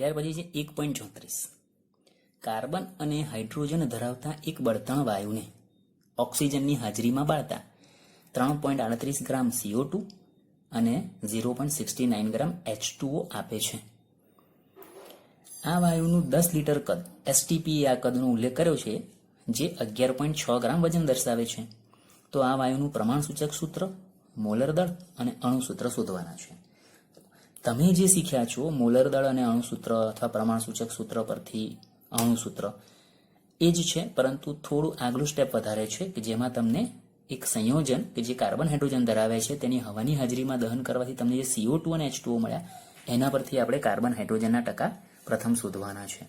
ત્યાર પછી છે 1.34 કાર્બન અને હાઇડ્રોજન ધરાવતા એક બળતણ વાયુને ઓક્સિજનની હાજરીમાં બાળતા 3.38 ગ્રામ CO2 અને 0.69 ગ્રામ H2O આપે છે. આ વાયુનું 10 લીટર કદ STP આ કદનો ઉલ્લેખ કર્યો છે, જે 11.6 ગ્રામ વજન દર્શાવે છે. તો આ વાયુનું પ્રમાણસૂચક સૂત્ર, મોલર દળ અને અણુસૂત્ર શોધવાના છે. તમે જે શીખ્યા છો મોલર દળ અને અણુસૂત્ર અથવા પ્રમાણસૂચક સૂત્ર પરથી અણુસૂત્ર એ જ છે, પરંતુ થોડું આગલું સ્ટેપ વધારે છે કે જેમાં તમને એક સંયોજન કે જે કાર્બન હાઇડ્રોજન ધરાવે છે તેની હવાની હાજરીમાં દહન કરવાથી તમને જે CO2 અને H2O મળ્યા એના પરથી આપણે કાર્બન હાઇડ્રોજનના ટકા પ્રથમ શોધવાના છે.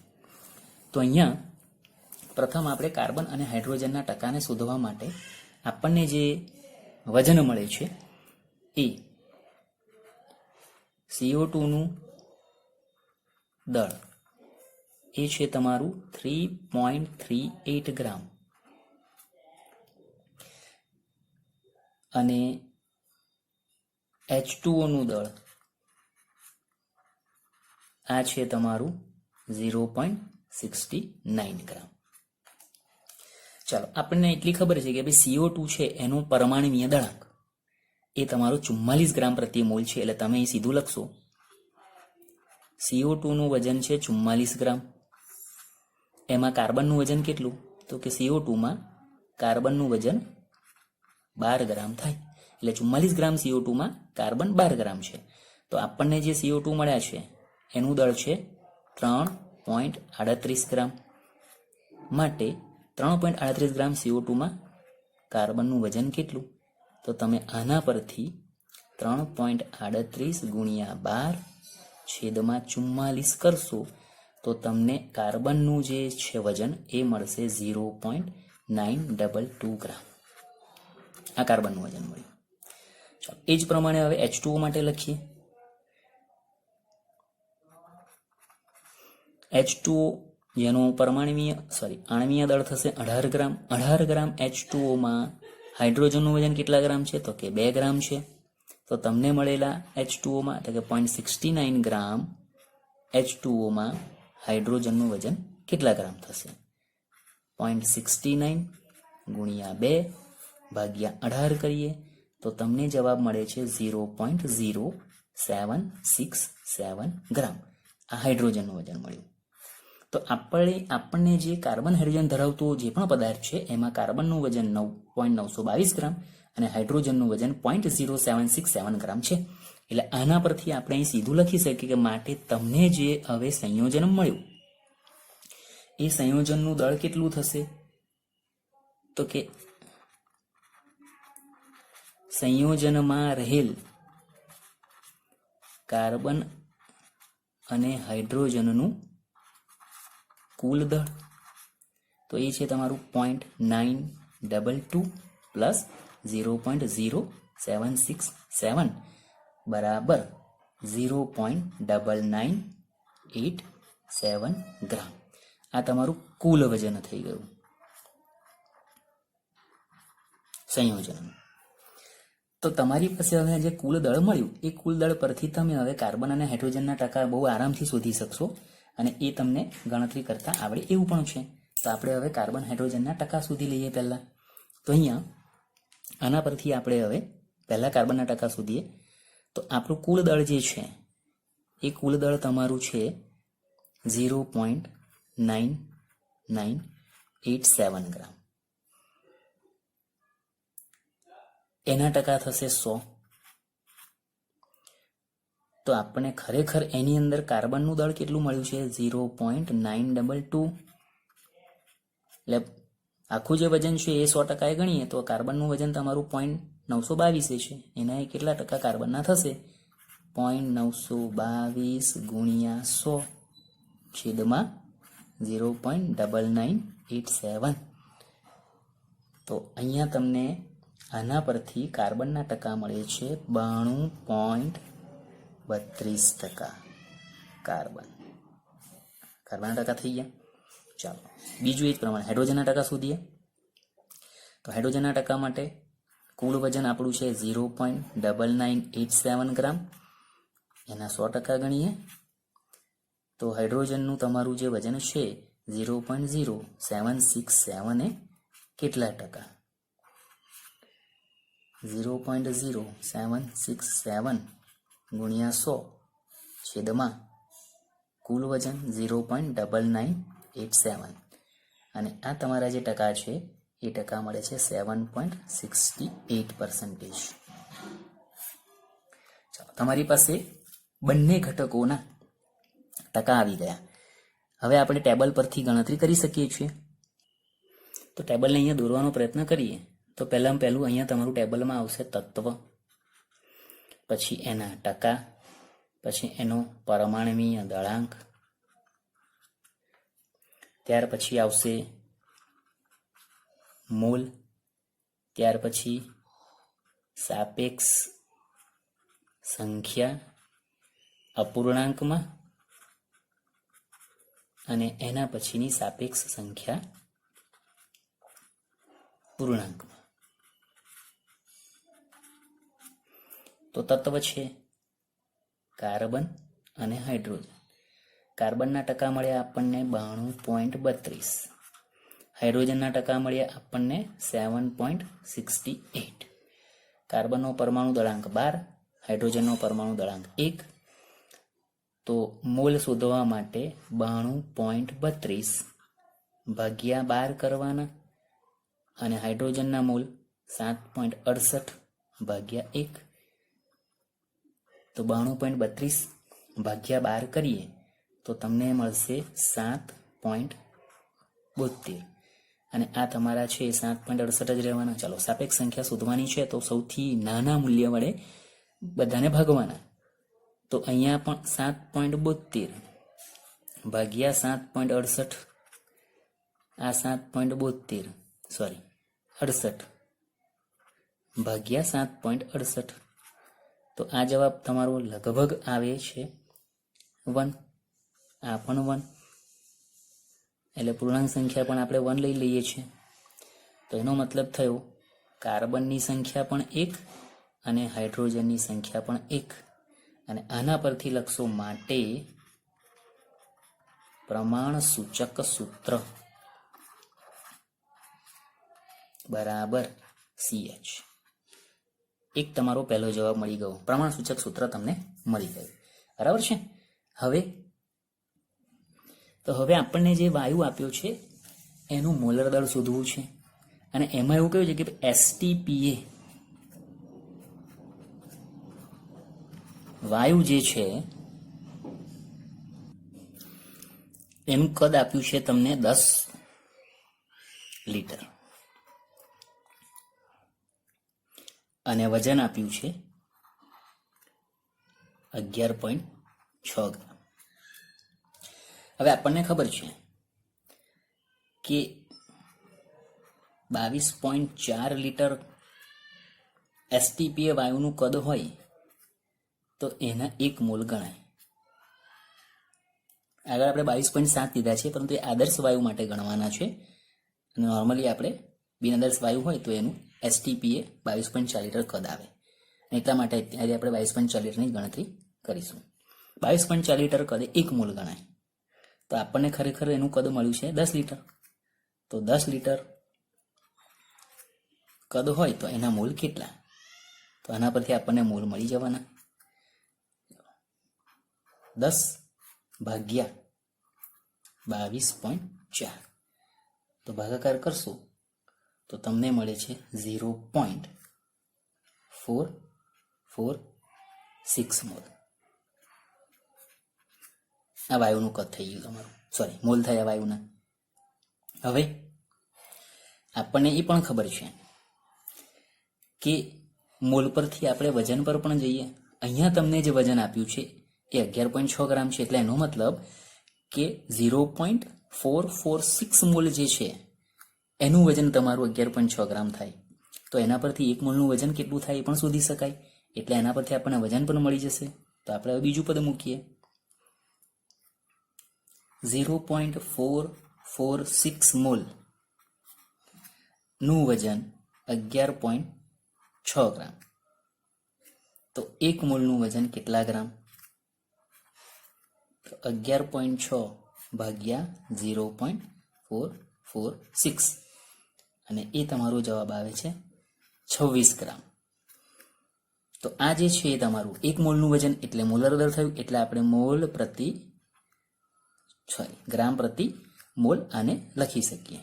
તો અહીંયા પ્રથમ આપણે કાર્બન અને હાઇડ્રોજનના ટકાને શોધવા માટે આપણને જે વજન મળે છે એ CO2 નું દળ એ છે તમારું 3.38 ગ્રામ અને H2O નું દળ આ છે તમારું 0.69 ગ્રામ. ચાલો, આપણને એટલી ખબર છે કે ભાઈ CO2 છે એનો પરમાણુય દળાંક એ તમારો 44 ગ્રામ પ્રતિ મોલ છે. એટલે તમે અહીં સીધું લખશો CO2 નું વજન છે 44 ગ્રામ. એમાં કાર્બનનું વજન કેટલું? તો કે CO2 માં કાર્બનનું વજન 12 ગ્રામ થાય. એટલે 44 ગ્રામ CO2 માં કાર્બન 12 ગ્રામ છે. તો આપણને જે CO2 મળ્યા છે એનું દળ છે 3.38 ગ્રામ. માટે 3.38 ગ્રામ CO2 માં કાર્બનનું વજન કેટલું? તો તમે આના પરથી 3.38 ગુણ્યા 12 છેદમાં 44 કરશો તો તમને કાર્બનનું જે છે વજન એ મળશે 0.922 ગ્રામ. આ કાર્બનનું વજન મળ્યું. ચાલો, એ જ પ્રમાણે હવે H2O માટે લખીએ. H2O જેનો આણ્વીય દળ થશે 18 ગ્રામ. 18 ગ્રામ H2O માં હાઇડ્રોજનનું વજન કેટલા ગ્રામ છે? તો કે 2 ગ્રામ છે. તો તમને મળેલા H2O માં એટલે કે 0.69 ગ્રામ H2O માં હાઇડ્રોજનનું વજન કેટલા ગ્રામ થશે? 0.69 ગુણ્યા 2 ભાગ્યા 18 કરીએ તો તમને જવાબ મળે છે 0.0767 ગ્રામ. આ હાઇડ્રોજનનું વજન મળ્યું. તો આપણને જે કાર્બન હાઇડ્રોજન ધરાવતો જે પણ પદાર્થ છે એમાં કાર્બનનું વજન 9.922 ગ્રામ અને હાઇડ્રોજનનું વજન 0.0767 ગ્રામ છે. એટલે આના પરથી આપણે અહીં સીધું લખી શકીએ કે માટે તમને જે હવે સંયોજન મળ્યું એ સંયોજનનું દળ કેટલું થશે? તો કે સંયોજનમાં રહેલ કાર્બન અને હાઇડ્રોજનનું કુલ દળ તો એ છે તમારું 0.922 પ્લસ 0.0767 બરાબર 0.9987 ગ્રામ. આ તમારું કુલ વજન થઈ ગયું સંયોજન. તો તમારી પાસે હવે જે કુલ દળ મળ્યું એ કુલ દળ પરથી તમે હવે કાર્બન અને હાઇડ્રોજનના ટકા બહુ આરામથી શોધી શકશો અને એ તમને ગણતરી કરતા આવડે એવું પણ છે. તો આપણે હવે કાર્બન હાઇડ્રોજનના ટકા શોધી લઈએ પહેલા. તો અહીંયા આના પરથી આપણે હવે પહેલા કાર્બનના ટકા શોધીએ. તો આપણું કુલ દળ જે છે એ કુલ દળ તમારું છે 0.9987 ગ્રામ. એના ટકા થશે 100. તો આપણને ખરેખર એની અંદર કાર્બનનું દળ કેટલું મળ્યું છે? 0.922. એટલે આખું જે વજન છે એ 100% ગણીએ તો કાર્બનનું વજન તમારું 0.922 છે. એના કેટલા ટકા કાર્બનના થશે? 0.922 ગુણ્યા 100 છેદમાં 0.9987. તો અહીંયા તમને આના પરથી કાર્બનના ટકા મળે છે 92.32%. કાર્બનના ટકા થઈ ગયા. ચાલો, બીજું એ જ પ્રમાણે હાઇડ્રોજનના ટકા શોધીએ. તો હાઇડ્રોજનના ટકા માટે કુલ વજન આપણું છે 0.9987 ગ્રામ. એના 100% ગણીએ તો હાઇડ્રોજનનું તમારું જે વજન છે 0.0767 એ કેટલા ટકા? 0.0767 ગુણ્યા 100 છેદમાં કુલ વજન 0.9987 અને આ તમારા જે ટકા છે એ ટકા મળે છે 7.68%. ચાલો, તમારી પાસે બંને ઘટકોના ટકા આવી ગયા. હવે આપણે ટેબલ પરથી ગણતરી કરી શકીએ છીએ. તો ટેબલને અહીંયા દોરવાનો પ્રયત્ન કરીએ તો પહેલું અહીંયા તમારું ટેબલમાં આવશે તત્વ, પછી એના ટકા, પછી એનો પરમાણ્વીય દળાંક, ત્યાર પછી આવશે મોલ, ત્યાર પછી સાપેક્ષ સંખ્યા અપૂર્ણાંકમાં અને એના પછીની સાપેક્ષ સંખ્યા પૂર્ણાંકમાં. તો તત્વ છે કાર્બન અને હાઇડ્રોજન. કાર્બનના ટકા મળ્યા આપણને 92.32, હાઇડ્રોજનના ટકા મળ્યા આપણને 7.68. કાર્બનનો પરમાણુ દળાંક 12, હાઇડ્રોજનનો પરમાણુ દળાંક 1. તો મોલ શોધવા માટે 92.32 ભાગ્યા 12 કરવાના અને હાઇડ્રોજનના મોલ 7.68 ભાગ્યા 1. તો 92.32 ભાગ્યા 12 કરીએ તો તમને મળશે 7.72 અને આ તમારા છે 7.68 જ રહેવાના. ચાલો, સાપેક્ષ સંખ્યા શોધવાની છે તો સૌથી નાના મૂલ્ય વડે બધાને ભાગવાના. તો અહીંયા પણ 7.72 ભાગ્યા 7.68, આ 68 ભાગ્યા 7.68. તો આ જવાબ તમારો લગભગ આવે છે 1. આ પણ 1, એટલે પૂર્ણાંક સંખ્યા પણ આપણે 1 લઈ લઈએ છીએ. તો એનો મતલબ થયો કાર્બનની સંખ્યા પણ 1 અને હાઇડ્રોજનની સંખ્યા પણ 1. અને આના પરથી લખશો માટે પ્રમાણ સૂચક સૂત્ર બરાબર CH. એક તમારો પહેલો જવાબ મળી ગયો, પ્રમાણ સૂચક સૂત્ર તમને મળી ગયું. બરાબર છે. હવે આપણને જે વાયુ આપ્યો છે એનું મોલર દળ શોધવું છે અને એમાં એવું કહ્યું છે કે STPA વાયુ જે છે એનું કદ આપ્યું છે તમને 10 લીટર અને વજન આપ્યું છે 11.6 ગ્રામ. હવે આપણને ખબર છે કે 22.4 લીટર STPA વાયુનું કદ હોય તો એના 1 મોલ ગણાય. આગળ આપણે 22.7 લીધા છે, પરંતુ એ આદર્શ વાયુ માટે ગણવાના છે અને નોર્મલી આપણે બિન આદર્શ વાયુ હોય તો એનું STPA 22.4 લીટર કદ આવે. એટલા માટે આજે આપણે 22.4 લીટરની ગણતરી કરીશું. 22.4 લીટર કદે 1 મોલ ગણાય. તો આપણને ખરેખર એનું કદ મળ્યું છે 10 લીટર. તો 10 લીટર કદ હોય તો એના મોલ કેટલા? તો આના પરથી આપણને મોલ મળી જવાના. 10 ભાગ્યા 22.4 તો ભાગાકાર કરશો તો તમને મળે છે 0.446 મોલ. આ વાયુનું કદ થઈ ગયું તમારું, મોલ થયા વાયુના. હવે આપણને એ પણ ખબર છે કે મોલ પરથી આપણે વજન પર પણ જઈએ. અહીંયા તમને જે વજન આપ્યું છે એ 11.6 ગ્રામ છે, એટલે એનો મતલબ કે 0.446 મોલ જે છે એનું વજન તમારું 11.6 ગ્રામ થાય. તો એના પરથી 1 મોલનું વજન કેટલું થાય એ પણ શોધી શકાય. એટલે એના પરથી આપણને વજન પણ મળી જશે. તો આપણે હવે બીજું પદ મૂકીએ. 0.446 મોલ નું વજન 11.6 ગ્રામ. તો 1 મોલનું વજન કેટલા ગ્રામ? તો તો 11.6 ભાગ્યા 0.446 અને એ તમારો જવાબ આવે છે 26 ગ્રામ. તો આ જે છે એ તમારું 1 મોલનું વજન એટલે મોલર દર થયું, એટલે આપણે ગ્રામ પ્રતિ મોલ આને લખી શકીએ.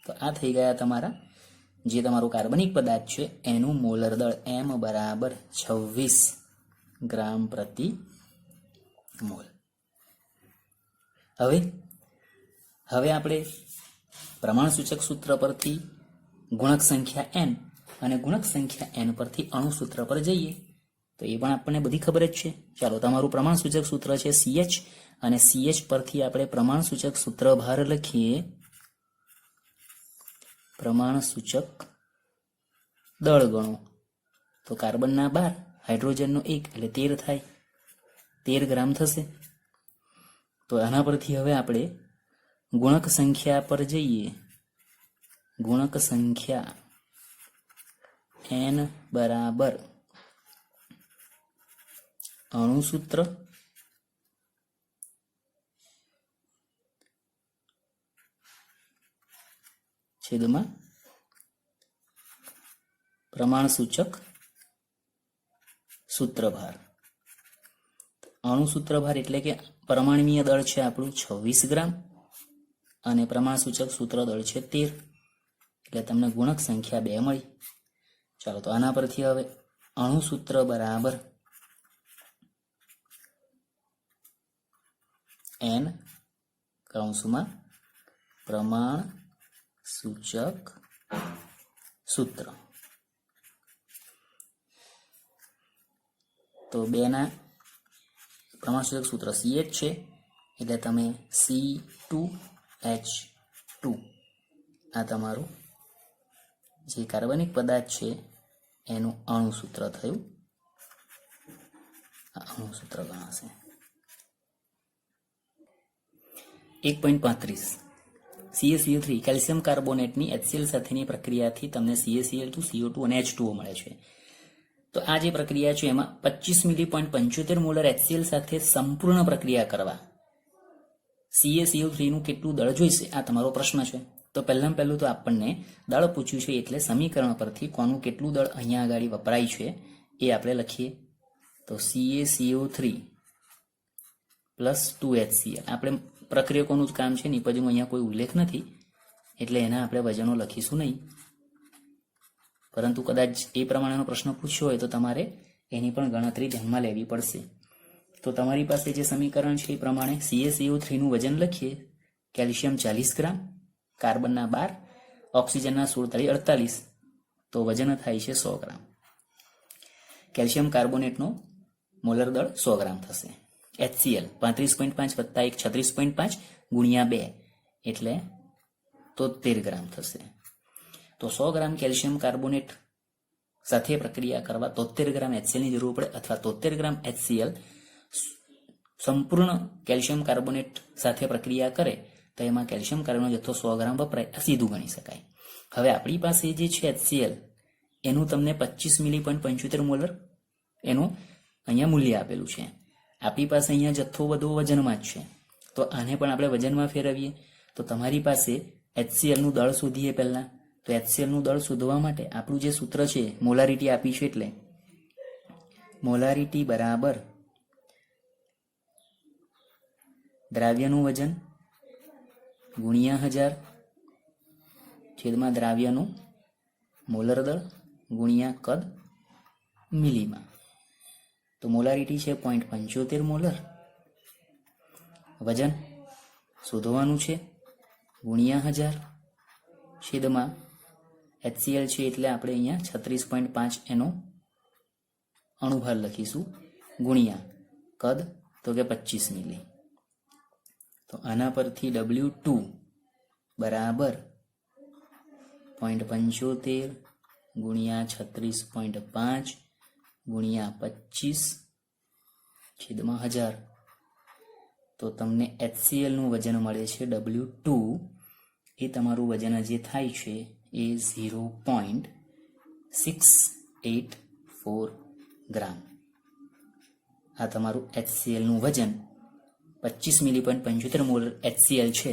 તો આ થઈ ગયા તમારા જે તમારો કાર્બનિક પદાર્થ છે એનું મોલર દળ M બરાબર 26 ગ્રામ પ્રતિ મોલ. હવે આપણે પ્રમાણસૂચક સૂત્ર પરથી ગુણક સંખ્યા n અને ગુણક સંખ્યા n પરથી અણુ સૂત્ર પર જઈએ તો એ પણ આપણને બધી ખબર જ છે. ચાલો, તમારું પ્રમાણસૂચક સૂત્ર છે CH અને CH પરથી આપણે પ્રમાણસૂચક સૂત્ર ભાર લખીએ. પ્રમાણસૂચક દળ ગણો તો કાર્બનના 12, હાઇડ્રોજનનો 1 એટલે 13 થાય, 13 ગ્રામ થશે. તો આના પરથી હવે આપણે ગુણક સંખ્યા પર જઈએ. ગુણક સંખ્યા n બરાબર અણુ સૂત્ર છેદમાં પ્રમાણસૂચક સૂત્રભાર. અણુ સૂત્રભાર એટલે કે પરમાણ્વીય દળ છે આપણું 26 ગ્રામ અને પ્રમાણસૂચક સૂત્ર દળ છે 13, એટલે તમને ગુણક સંખ્યા 2 મળી. ચાલો, તો આના પરથી હવે અણુ સૂત્ર બરાબર n કૌંસમાં પ્રમાણસૂચક સૂત્ર. તો 2 ના પ્રમાણસૂચક સૂત્ર CH છે એટલે તમે C2H2 આ તમારું જે કાર્બનિક પદાર્થ છે એનું અણુ સૂત્ર થયું. આ અણુ સૂત્ર ગણાશે. 1.35 CaCO3 કેલ્શિયમ કાર્બોનેટની HCl સાથેની પ્રક્રિયાથી તમને CaCl2 CO2 અને H2O મળે છે. તો આ જે પ્રક્રિયા છે એમાં 25 મિલી. 75 મોલર HCl સાથે સંપૂર્ણ પ્રક્રિયા કરવા CaCO3 નું કેટલું દળ જોઈશે, આ તમારો પ્રશ્ન છે. તો પહેલું તો આપણને દળ પૂછ્યું છે એટલે સમીકરણ પરથી કોનું કેટલું દળ અહીંયા આગળ વપરાય છે એ આપણે લખીએ. તો CaCO3 પ્લસ 2HCl. આપણે પ્રક્રિયકોનું જ કામ છે, નિપજનું અહીંયા કોઈ ઉલ્લેખ નથી એટલે એના આપણે વજનો લખીશું નહીં, પરંતુ કદાચ એ પ્રમાણેનો પ્રશ્ન પૂછ્યો હોય તો તમારે એની પણ ગણતરી ધ્યાનમાં લેવી પડશે. તો તમારી પાસે જે સમીકરણ છે એ પ્રમાણે CaCO3 નું વજન લખીએ. કેલ્શિયમ 40 ગ્રામ, કાર્બનના 12, ઓક્સિજનના 16 તો વજન થાય છે 100 ગ્રામ. કેલ્શિયમ કાર્બોનેટનો મોલર દળ 100 ગ્રામ થશે. HCl 35.5 વત્તા 1 36.5 ગુણ્યા 2 એટલે 73 ગ્રામ થશે. તો 100 ગ્રામ કેલ્શિયમ કાર્બોનેટ સાથે પ્રક્રિયા કરવા 73 ગ્રામ HCl ની જરૂર પડે, અથવા 73 ગ્રામ HCl સંપૂર્ણ કેલ્શિયમ કાર્બોનેટ સાથે પ્રક્રિયા કરે તો એમાં કેલ્શિયમ કાર્બોનેટનો જથ્થો 100 ગ્રામ વપરાય, આ સીધું ગણી શકાય. હવે આપણી પાસે જે છે HCl એનું તમને 25 મિલી. મોલર એનું અહીંયા મૂલ્ય આપેલું છે. આપણી પાસે અહીંયા જથ્થો બધો વજનમાં જ છે, તો આને પણ આપણે વજનમાં ફેરવીએ. તો તમારી પાસે HCl નું દળ શોધીએ પહેલા. તો HCl નું દળ શોધવા માટે આપણું જે સૂત્ર છે મોલારિટી આપી છે એટલે મોલારિટી બરાબર દ્રાવ્યનું વજન ગુણ્યા 1000 છેદમાં દ્રાવ્યનું મોલર દળ ગુણ્યા કદ મિલીમાં. તો મોલારિટી છે 0.75 મોલર, વજન શોધવાનું છે ગુણ્યા 1000 છેદમાં HCl છે એટલે આપણે અહીંયા 36.5 એનો અણુભાર લખીશું ગુણ્યા કદ તો કે 25 મિલી. તો આના પરથી W2 બરાબર 0.75 ગુણ્યા 36.5 ગુણ્યા 25 છેદમાં 1000 તો તમને HCl નું વજન મળે છે W2. એ તમારું વજન જે થાય છે એ 0.684 ગ્રામ. આ તમારું HCl નું વજન 25 મિલી.75 મોલ HCl છે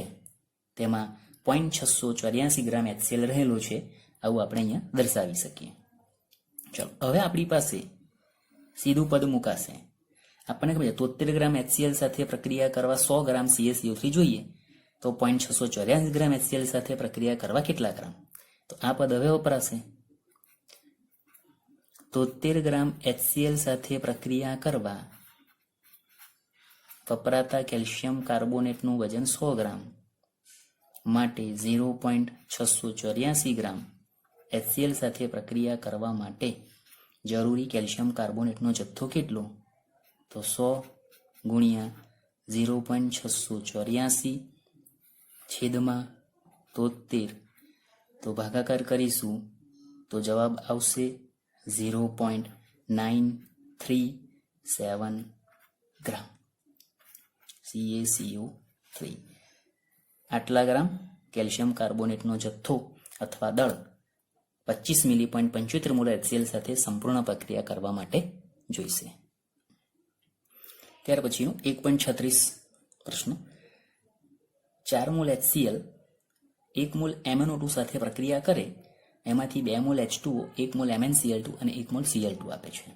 તેમાં 0.684 ગ્રામ HCl રહેલો છે, આવું આપણે અહીંયા દર્શાવી શકીએ. ચલો હવે આપણી પાસે સીધું પદ મુકાશે. આપણને ખબર છે 73 ગ્રામ HCl સાથે પ્રક્રિયા કરવા 100 ગ્રામ CaCO3 જોઈએ, તો 0.684 ગ્રામ HCl સાથે પ્રક્રિયા કરવા કેટલા ગ્રામ? તો આ પદ હવે વપરાશે. 73 ગ્રામ HCl સાથે પ્રક્રિયા કરવા વપરાતા કેલ્શિયમ કાર્બોનેટનું વજન 100 ગ્રામ માટે 0.684 ગ્રામ HCl સાથે પ્રક્રિયા કરવા માટે જરૂરી કેલ્શિયમ કાર્બોનેટનો જથ્થો કેટલો? તો 100 ગુણ્યા 0.684 છેદમાં 73, તો ભાગાકાર કરીશું તો જવાબ આવશે 0.937 ગ્રામ CaCO3. આટલા ગ્રામ કેલ્શિયમ કાર્બોનેટનો જથ્થો અથવા દળ 25 મિલી.75 મોલ HCl સાથે સંપૂર્ણ પ્રક્રિયા કરવા માટે જોઈશે. ત્યાર પછીનો 1.36 પ્રશ્ન. 4 મોલ HCl 1 મોલ MnO2 સાથે પ્રક્રિયા કરે, એમાંથી 2 મોલ H2O, 1 મોલ MnCl2 અને 1 મોલ Cl2 આપે છે.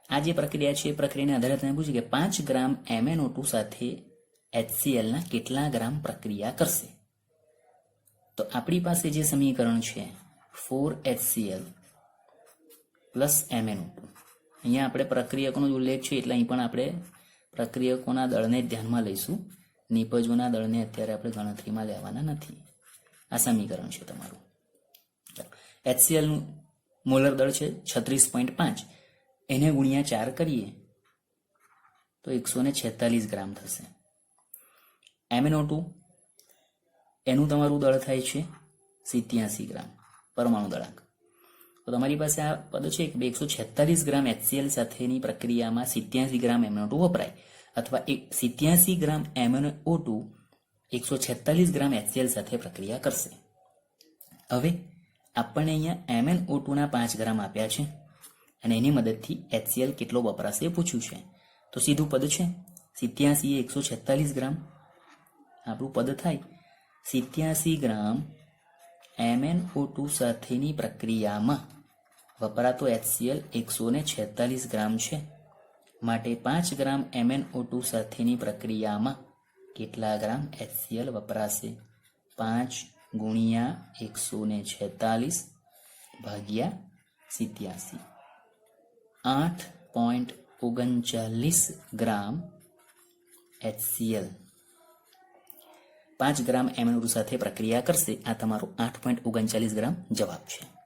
આ જે પ્રક્રિયા છે એ પ્રક્રિયાને આધારે તમે પૂછ્યું કે 5 ગ્રામ MnO2 સાથે HCl ના કેટલા ગ્રામ પ્રક્રિયા કરશે? તો આપણી પાસે જે સમીકરણ છે 4HCl પ્લસ MnO2. અહીંયા આપણે પ્રક્રિયકોનો જ ઉલ્લેખ છે એટલે અહીં પણ આપણે પ્રક્રિયકોના દળને ધ્યાનમાં લઈશું. નિપજોના દળને અત્યારે આપણે ગણતરીમાં લેવાના નથી. આ સમીકરણ છે તમારું. HCl નું મોલર દળ છે 36.5, એને ગુણ્યા 4 કરીએ તો 146 ગ્રામ થશે. MnO2 એનું તમારું દળ થાય છે 87 ગ્રામ પરમાણુ દળાંક. તો તમારી પાસે આ પદ છે કે 146 ગ્રામ HCl સાથેની પ્રક્રિયામાં 87 ગ્રામ MnO2 વપરાય, અથવા 87 ગ્રામ MnO2 146 ગ્રામ HCl સાથે પ્રક્રિયા કરશે. હવે આપણને અહીંયા MnO2 ના 5 ગ્રામ આપ્યા છે અને એની મદદથી HCl કેટલો વપરાશે એ પૂછ્યું છે. તો સીધું પદ છે 87 એ 146 ગ્રામ, આપણું પદ થાય 87 ગ્રામ MnO2 સાથેની પ્રક્રિયામાં વપરાતો HCl 146 ગ્રામ છે, માટે 5 ગ્રામ MnO2 સાથેની પ્રક્રિયામાં કેટલા ગ્રામ HCl વપરાશે? 5 ગુણ્યા 146 ભાગ્યા 87, 8.39 ગ્રામ HCl 5 ગ્રામ MnO2 સાથે પ્રક્રિયા કરશે. આ તમારો 8.39 ગ્રામ જવાબ છે.